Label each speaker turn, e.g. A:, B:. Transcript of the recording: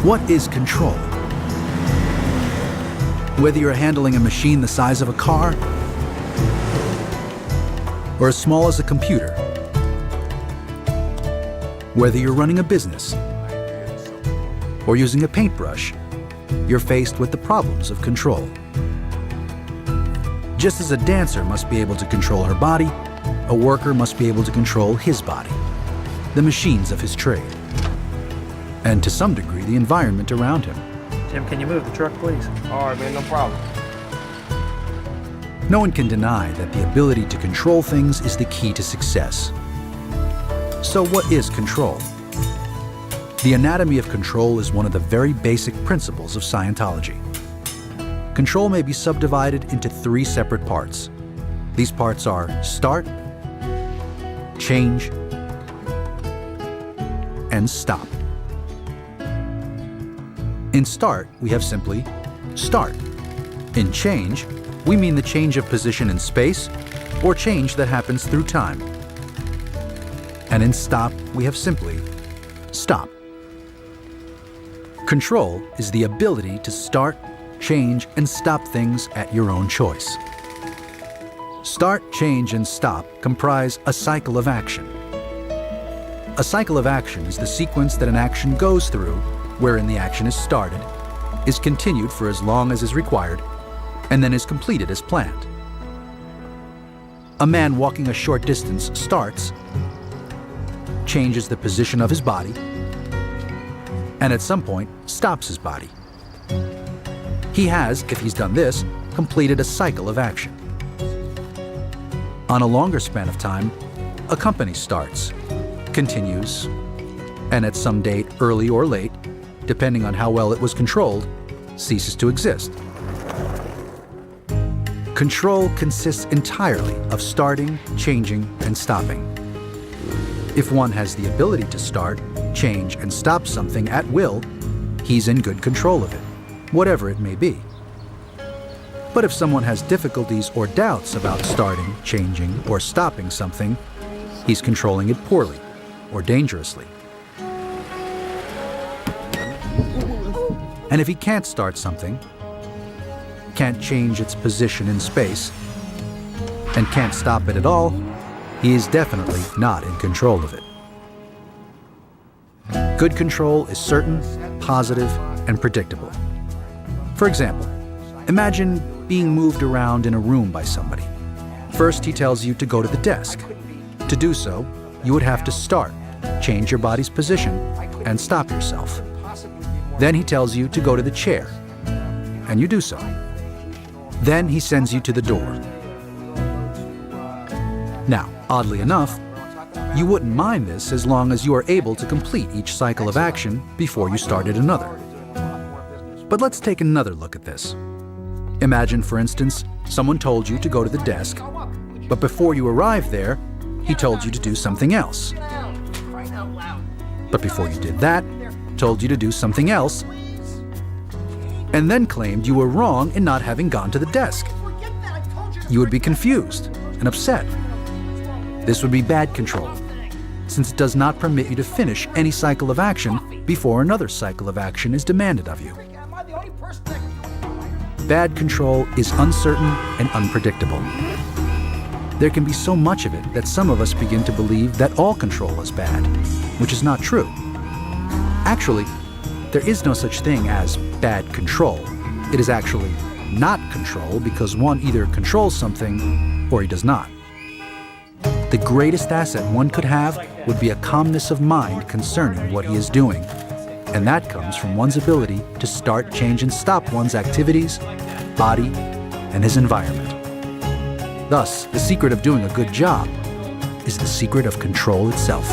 A: What is control? Whether you're handling a machine the size of a car or as small as a computer, whether you're running a business or using a paintbrush, you're faced with the problems of control. Just as a dancer must be able to control her body, a worker must be able to control his body, the machines of his trade, and to some degree the environment around him.
B: Jim, can you move the truck, please?
C: All right, man, no problem.
A: No one can deny that the ability to control things is the key to success. So what is control? The anatomy of control is one of the very basic principles of Scientology. Control may be subdivided into 3 separate parts. These parts are start, change, and stop. In start, we have simply start. In change, we mean the change of position in space or change that happens through time. And in stop, we have simply stop. Control is the ability to start, change, and stop things at your own choice. Start, change, and stop comprise a cycle of action. A cycle of action is the sequence that an action goes through, wherein the action is started, is continued for as long as is required, and then is completed as planned. A man walking a short distance starts, changes the position of his body, and at some point stops his body. He has, if he's done this, completed a cycle of action. On a longer span of time, a company starts, continues, and at some date, early or late, depending on how well it was controlled, ceases to exist. Control consists entirely of starting, changing, and stopping. If one has the ability to start, change, and stop something at will, he's in good control of it, whatever it may be. But if someone has difficulties or doubts about starting, changing, or stopping something, he's controlling it poorly or dangerously. And if he can't start something, can't change its position in space, and can't stop it at all, he is definitely not in control of it. Good control is certain, positive, and predictable. For example, imagine being moved around in a room by somebody. First, he tells you to go to the desk. To do so, you would have to start, change your body's position, and stop yourself. Then he tells you to go to the chair, and you do so. Then he sends you to the door. Now, oddly enough, you wouldn't mind this as long as you are able to complete each cycle of action before you started another. But let's take another look at this. Imagine, for instance, someone told you to go to the desk, but before you arrived there, he told you to do something else. But before you did that, told you to do something else, and then claimed you were wrong in not having gone to the desk. You would be confused and upset. This would be bad control, since it does not permit you to finish any cycle of action before another cycle of action is demanded of you. Bad control is uncertain and unpredictable. There can be so much of it that some of us begin to believe that all control is bad, which is not true. Actually, there is no such thing as bad control. It is actually not control because one either controls something or he does not. The greatest asset one could have would be a calmness of mind concerning what he is doing. And that comes from one's ability to start, change, and stop one's activities, body, and his environment. Thus, the secret of doing a good job is the secret of control itself.